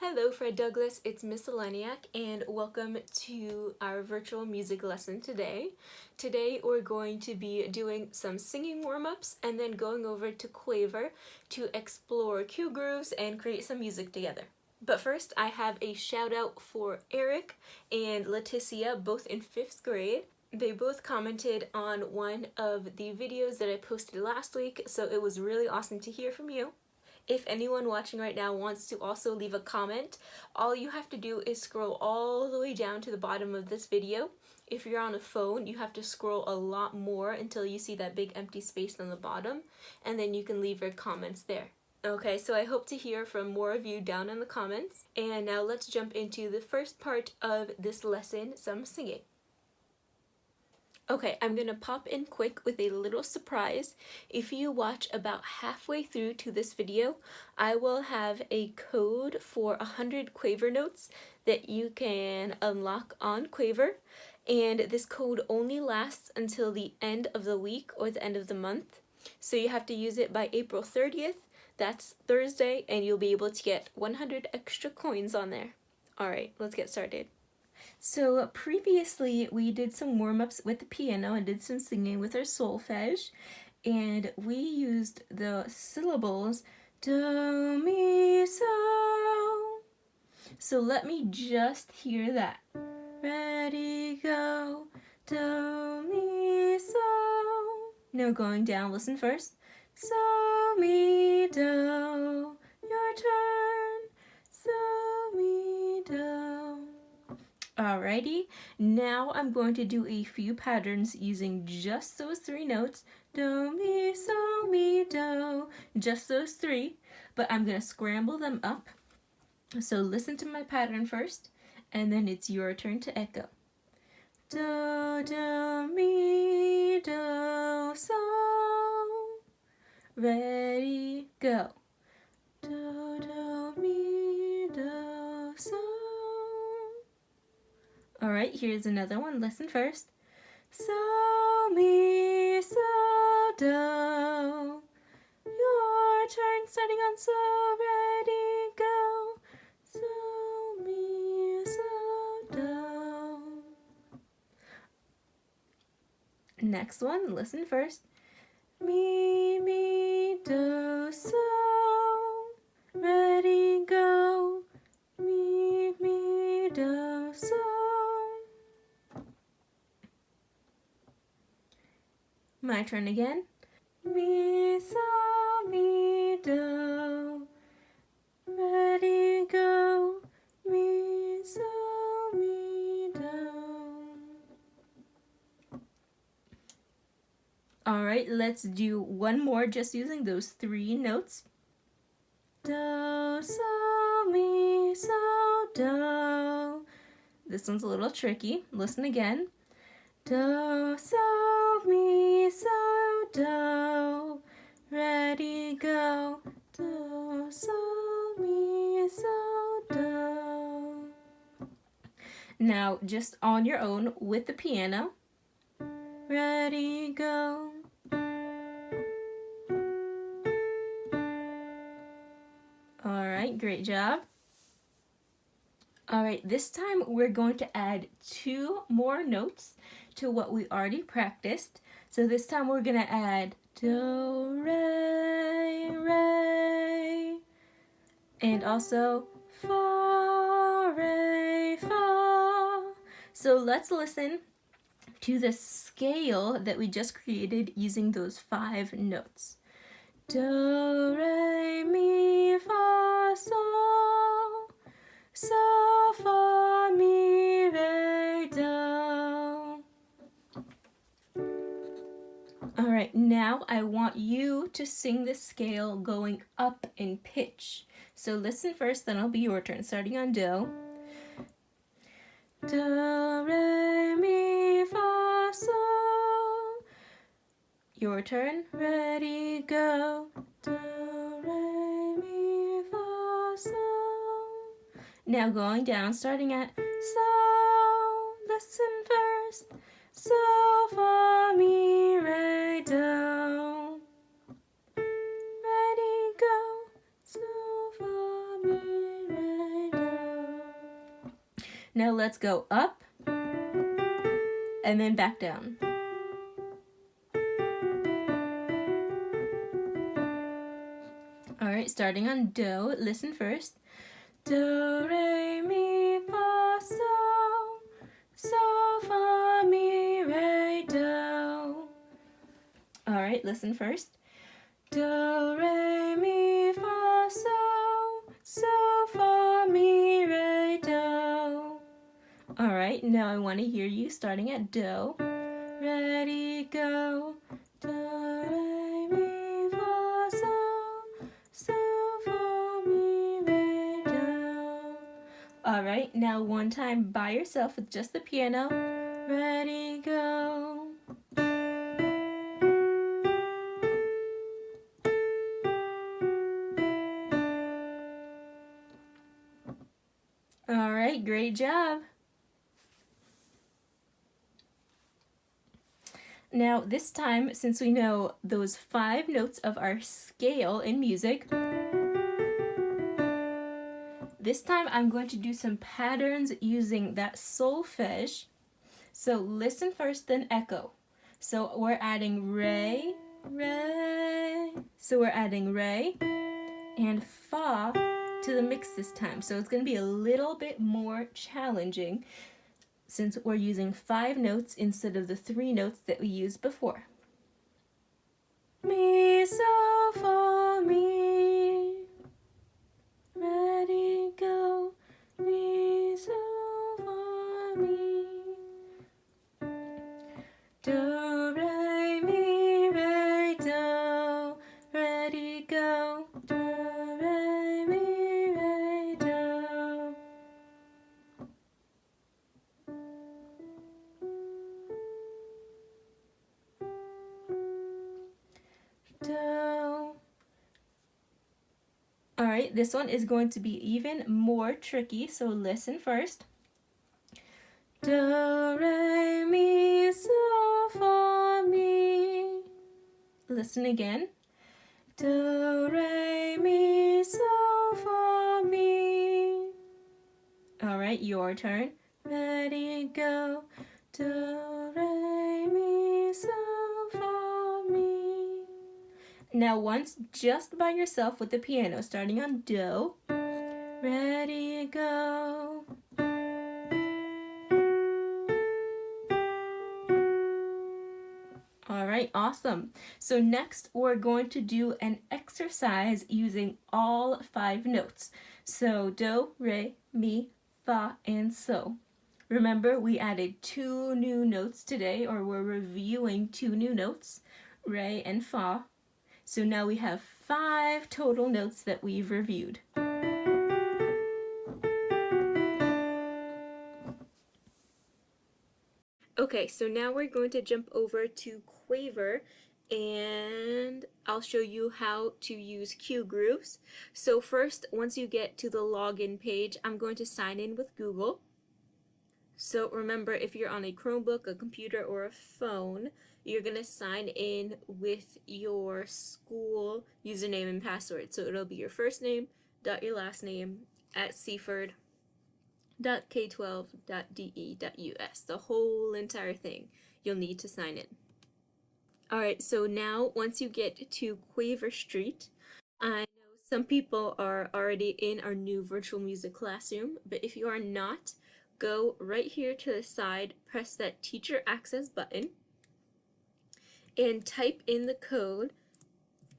Hello, Fred Douglas. It's Miss Eleniak, and welcome to our virtual music lesson today. Today, we're going to be doing some singing warm-ups and then going over to Quaver to explore QGrooves and create some music together. But first, I have a shout out for Eric and Leticia, both in 5th grade. They both commented on one of the videos that I posted last week, so it was really awesome to hear from you. If anyone watching right now wants to also leave a comment, all you have to do is scroll all the way down to the bottom of this video. If you're on a phone, you have to scroll a lot more until you see that big empty space on the bottom, and then you can leave your comments there. Okay, so I hope to hear from more of you down in the comments. And now let's jump into the first part of this lesson, some singing. Okay, I'm gonna pop in quick with a little surprise. If you watch about halfway through to this video, I will have a code for 100 Quaver notes that you can unlock on Quaver. And this code only lasts until the end of the week or the end of the month. So you have to use it by April 30th. That's Thursday, and you'll be able to get 100 extra coins on there. Alright, let's get started. So previously we did some warm-ups with the piano and did some singing with our solfege, and we used the syllables do, mi, so. So let me just hear that. Ready, go, do, mi, so. Now going down, listen first. So, mi, do, your turn. So, mi, do. Alrighty, now I'm going to do a few patterns using just those 3 notes. Do, mi, so, mi, do. Just those 3, but I'm going to scramble them up. So listen to my pattern first, and then it's your turn to echo. Do, do, mi, do, so. Ready, go. Do, do, mi, do, so. Alright, here's another one. Listen first. So, mi, so, do. Your turn, starting on so. Ready, go. So, mi, so, do. Next one, listen first. Mi, mi, do, so. Ready, go. Mi, mi, do, so. My turn again. Mi, so, mi, do. Ready, go. Mi, so, mi, do. Alright, let's do one more just using those 3 notes. Do, so, mi, so, do. This one's a little tricky. Listen again. Do, so, mi, so, do. Ready, go. Do, so, mi, so, do. Now, just on your own with the piano. Ready, go. Alright, great job. Alright, this time we're going to add 2 more notes to what we already practiced. So this time we're going to add do, re, re, and also fa, re, fa. So let's listen to the scale that we just created using those 5 notes. Do, re, mi, fa, sol. So, fa, mi, re, do. Alright, now I want you to sing the scale going up in pitch. So listen first, then it'll be your turn, starting on do. Do, re, mi, fa, sol. Your turn. Ready, go. Do, re, mi, fa, sol. Now going down, starting at so. Listen first. So, fa, mi, re, do. Ready, go. So, fa, mi, re, do. Now let's go up and then back down. Alright, starting on do, listen first. Do, re, mi, fa, sol, sol, fa, mi, re, do. Alright, listen first. Do, re, mi, fa, sol, sol, fa, mi, re, do. Alright, now I want to hear you starting at do. Ready, go. Do, re, mi, fa, sol, sol, fa, mi, re, do. Alright, now one time by yourself with just the piano. Ready, go. Alright, great job. Now this time, since we know those 5 notes of our scale in music, this time I'm going to do some patterns using that solfege. So listen first, then echo. So we're adding re, re. So we're adding re and fa to the mix this time. So it's going to be a little bit more challenging since we're using 5 notes instead of the 3 notes that we used before. Mi, so, fa, mi. Ready, go. Mi, so, fa, mi. Do, re, mi, re, do. Ready, go. Do, re, mi, re, do. Do. Alright, this one is going to be even more tricky, so listen first. Do, re, mi, so, fa, mi. Listen again. Do, re, mi, so, fa, mi. Alright, your turn. Ready, go. Do, re, mi, so, fa, mi. Now once just by yourself with the piano, starting on do. Ready, go. Alright, awesome. So next we're going to do an exercise using all 5 notes. So do, re, mi, fa, and so. Remember, we added 2 new notes today, or we're reviewing 2 new notes, re and fa. So now we have 5 total notes that we've reviewed. Okay, so now we're going to jump over to Quaver and I'll show you how to use QGrooves. So first, once you get to the login page, I'm going to sign in with Google. So remember, if you're on a Chromebook, a computer, or a phone, you're going to sign in with your school username and password. So it'll be your first name, dot your last name, at Seaford.k12.de.us. The whole entire thing. You'll need to sign in. Alright, so now once you get to Quaver Street, I know some people are already in our new virtual music classroom, but if you are not, go right here to the side, press that teacher access button, and type in the code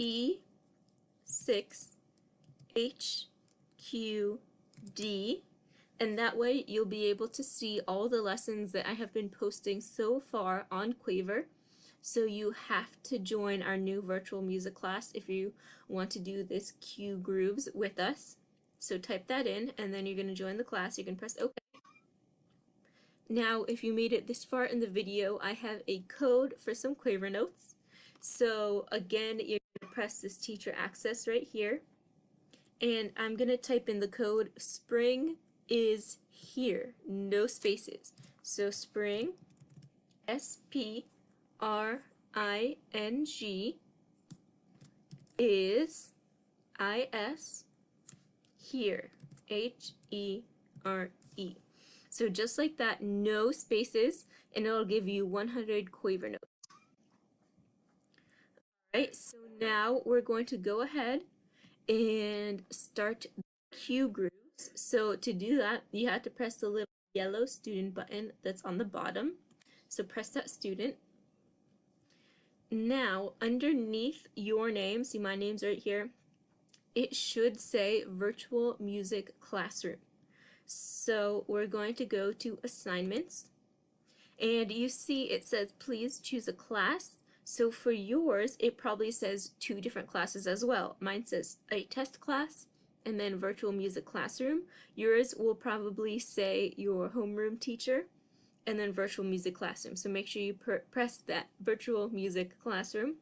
E6HQD, and that way you'll be able to see all the lessons that I have been posting so far on Quaver. So you have to join our new virtual music class if you want to do this QGrooves with us. So type that in and then you're going to join the class. You can press OK. Now if you made it this far in the video, I have a code for some Quaver notes. So again, you're going to press this teacher access right here. And I'm going to type in the code spring is here, no spaces. So spring, S-P-R-I-N-G, is I-S, here, H-E-R-E. So just like that, no spaces, and it'll give you 100 quaver notes. All right, so now we're going to go ahead and start QGrooves. So to do that, you have to press the little yellow student button that's on the bottom. So press that student. Now, underneath your name, see my name's right here, it should say Virtual Music Classroom. So we're going to go to Assignments, and you see it says please choose a class. So for yours, it probably says 2 different classes as well. Mine says a test class and then Virtual Music Classroom. Yours will probably say your homeroom teacher and then Virtual Music Classroom. So make sure you press that Virtual Music Classroom.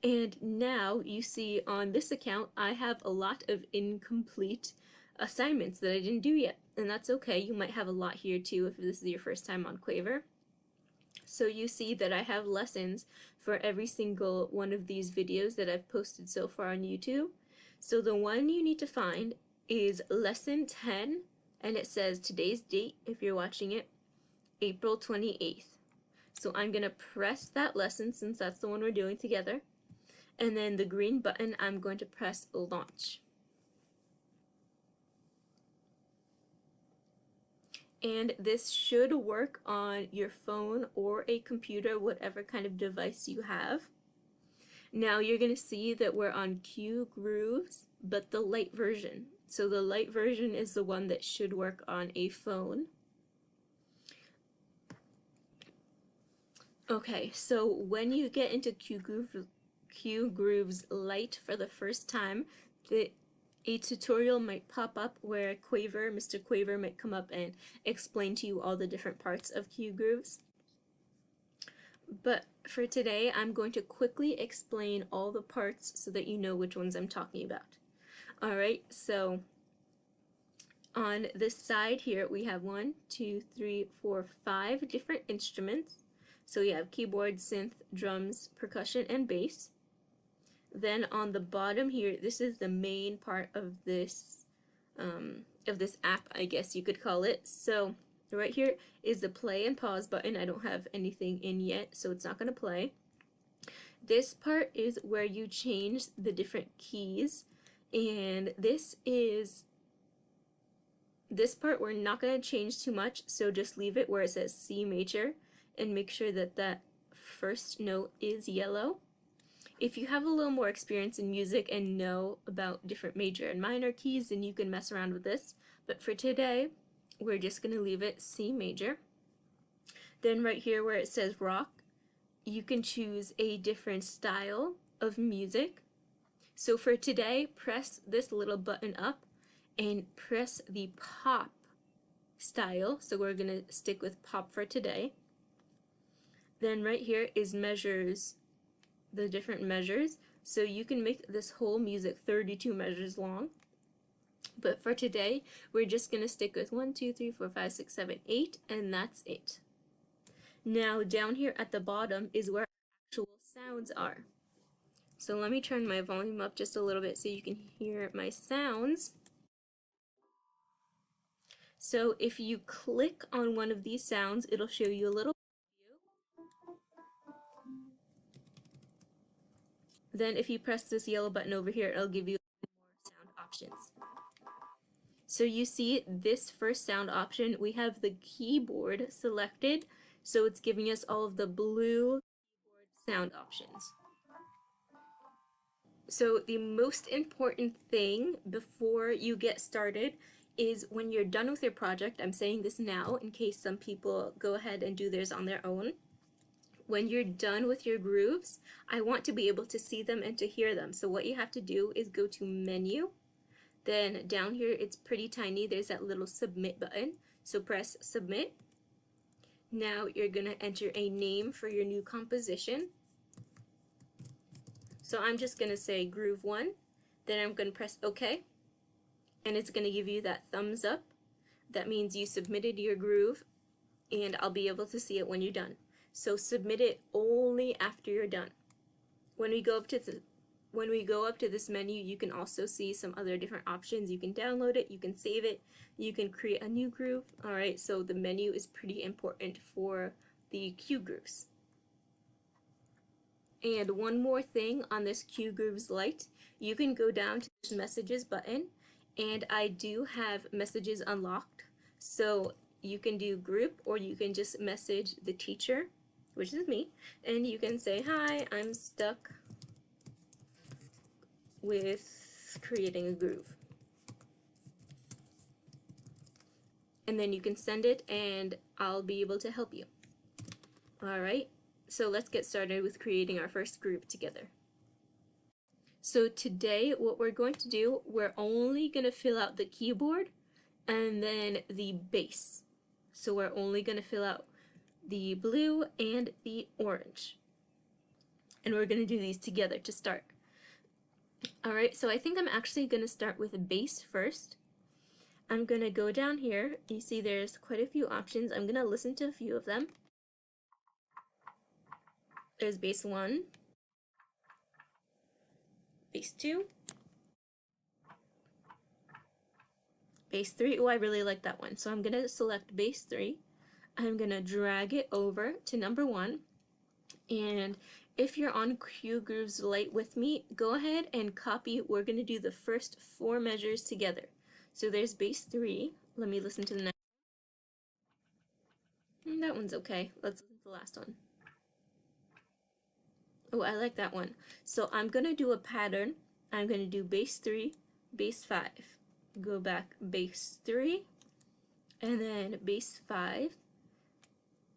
And now you see on this account, I have a lot of incomplete assignments that I didn't do yet. And that's okay. You might have a lot here too if this is your first time on Quaver. So you see that I have lessons for every single one of these videos that I've posted so far on YouTube. So the one you need to find is lesson 10, and it says today's date, if you're watching it, April 28th. So I'm going to press that lesson since that's the one we're doing together. And then the green button, I'm going to press launch. And this should work on your phone or a computer, whatever kind of device you have. Now you're going to see that we're on QGrooves, but the light version. So the light version is the one that should work on a phone. Okay, so when you get into QGrooves Lite for the first time, a tutorial might pop up where Mr. Quaver might come up and explain to you all the different parts of QGrooves. But for today, I'm going to quickly explain all the parts so that you know which ones I'm talking about. Alright, so on this side here, we have 1, 2, 3, 4, 5 different instruments. So we have keyboard, synth, drums, percussion, and bass. Then on the bottom here, this is the main part of this app, I guess you could call it. So right here is the play and pause button. I don't have anything in yet, so it's not going to play. This part is where you change the different keys, and this part we're not going to change too much, so just leave it where it says C major and make sure that that first note is yellow. If you have a little more experience in music and know about different major and minor keys, then you can mess around with this. But for today, we're just going to leave it C major. Then right here where it says rock, you can choose a different style of music. So for today, press this little button up and press the pop style. So we're going to stick with pop for today. Then right here is measures, the different measures. So you can make this whole music 32 measures long. But for today, we're just going to stick with 1, 2, 3, 4, 5, 6, 7, 8, and that's it. Now down here at the bottom is where actual sounds are. So let me turn my volume up just a little bit so you can hear my sounds. So if you click on one of these sounds, it'll show you a little preview. Then if you press this yellow button over here, it'll give you more sound options. So you see this first sound option, we have the keyboard selected, so it's giving us all of the blue keyboard sound options. So the most important thing before you get started is when you're done with your project, I'm saying this now in case some people go ahead and do theirs on their own. When you're done with your grooves, I want to be able to see them and to hear them. So what you have to do is go to Menu. Then down here, it's pretty tiny. There's that little Submit button. So press Submit. Now you're going to enter a name for your new composition. So I'm just going to say Groove 1. Then I'm going to press OK. And it's going to give you that thumbs up. That means you submitted your groove, and I'll be able to see it when you're done. So submit it only after you're done. When we go up to the when we go up to this menu, you can also see some other different options. You can download it, you can save it, you can create a new groove. Alright, so the menu is pretty important for the QGrooves. And one more thing on this QGrooves Lite, you can go down to this messages button, and I do have messages unlocked. So you can do group, or you can just message the teacher, which is me, and you can say, "Hi, I'm stuck with creating a groove." And then you can send it and I'll be able to help you. Alright, so let's get started with creating our first groove together. So today what we're going to do, we're only going to fill out the keyboard and then the bass. So we're only going to fill out the blue and the orange. And we're going to do these together to start. Alright, so I think I'm actually going to start with a bass first. I'm going to go down here. You see there's quite a few options. I'm going to listen to a few of them. There's bass 1, bass 2, bass 3. Oh, I really like that one. So I'm going to select bass 3. I'm going to drag it over to number 1. And if you're on QGrooves Lite with me, go ahead and copy. We're going to do the first 4 measures together. So there's bass 3. Let me listen to the next. That one's okay. Let's listen to the last one. Oh, I like that one. So I'm going to do a pattern. I'm going to do bass 3, bass 5. Go back, bass 3, and then bass 5.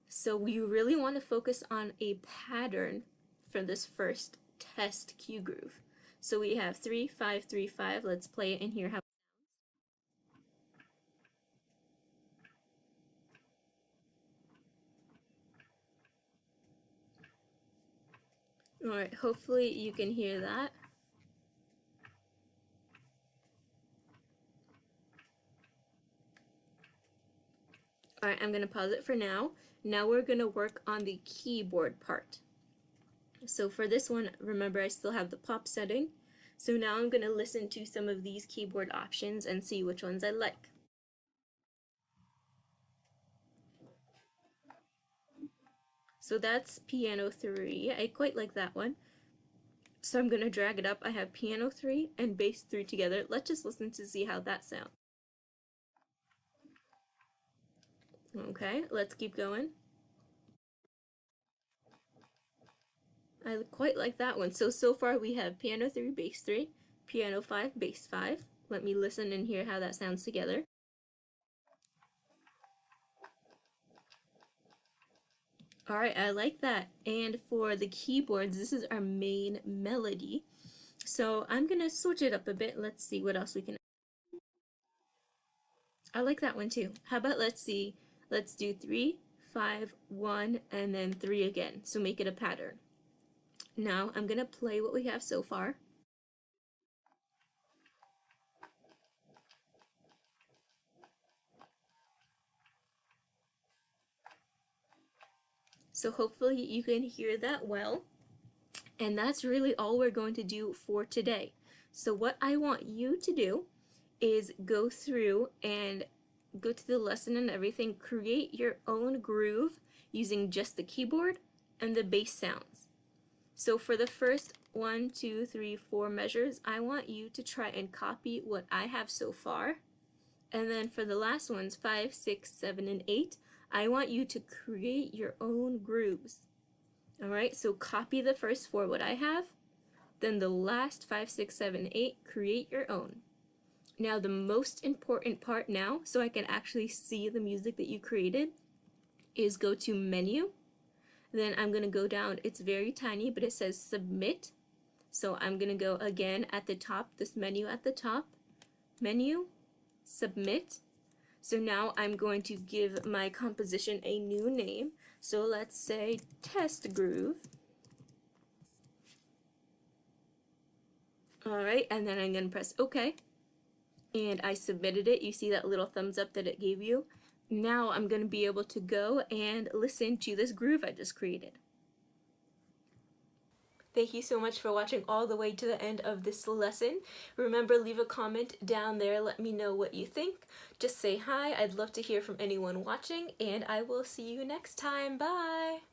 So we really want to focus on a pattern for this first test Q groove. So we have 3, 5, 3, 5. Let's play it and hear how it sounds. Alright, hopefully you can hear that. Alright, I'm going to pause it for now. Now we're going to work on the keyboard part. So for this one, remember I still have the pop setting. So now I'm going to listen to some of these keyboard options and see which ones I like. So that's piano 3. I quite like that one. So I'm going to drag it up. I have piano 3 and bass 3 together. Let's just listen to see how that sounds. Okay, let's keep going. I quite like that one. So far we have piano 3, bass 3, piano 5, bass 5. Let me listen and hear how that sounds together. Alright, I like that. And for the keyboards, this is our main melody. So I'm going to switch it up a bit. Let's see what else we can. I like that one too. How about let's do 3, 5, 1, and then 3 again. So make it a pattern. Now I'm going to play what we have so far. So hopefully you can hear that well. And that's really all we're going to do for today. So what I want you to do is go through and go to the lesson and everything, create your own groove using just the keyboard and the bass sounds. So for the first 1, 2, 3, 4 measures, I want you to try and copy what I have so far. And then for the last ones, 5, 6, 7, and 8, I want you to create your own grooves. Alright, so copy the first 4 what I have, then the last 5, 6, 7, 8, create your own. Now the most important part now, so I can actually see the music that you created, is go to menu. Then I'm going to go down, it's very tiny, but it says submit. So I'm going to go again at the top, this menu at the top, menu, submit. So now I'm going to give my composition a new name. So let's say test groove. Alright, and then I'm going to press OK. And I submitted it. You see that little thumbs up that it gave you? Now I'm going to be able to go and listen to this groove I just created. Thank you so much for watching all the way to the end of this lesson. Remember, leave a comment down there. Let me know what you think. Just say hi. I'd love to hear from anyone watching, and I will see you next time. Bye!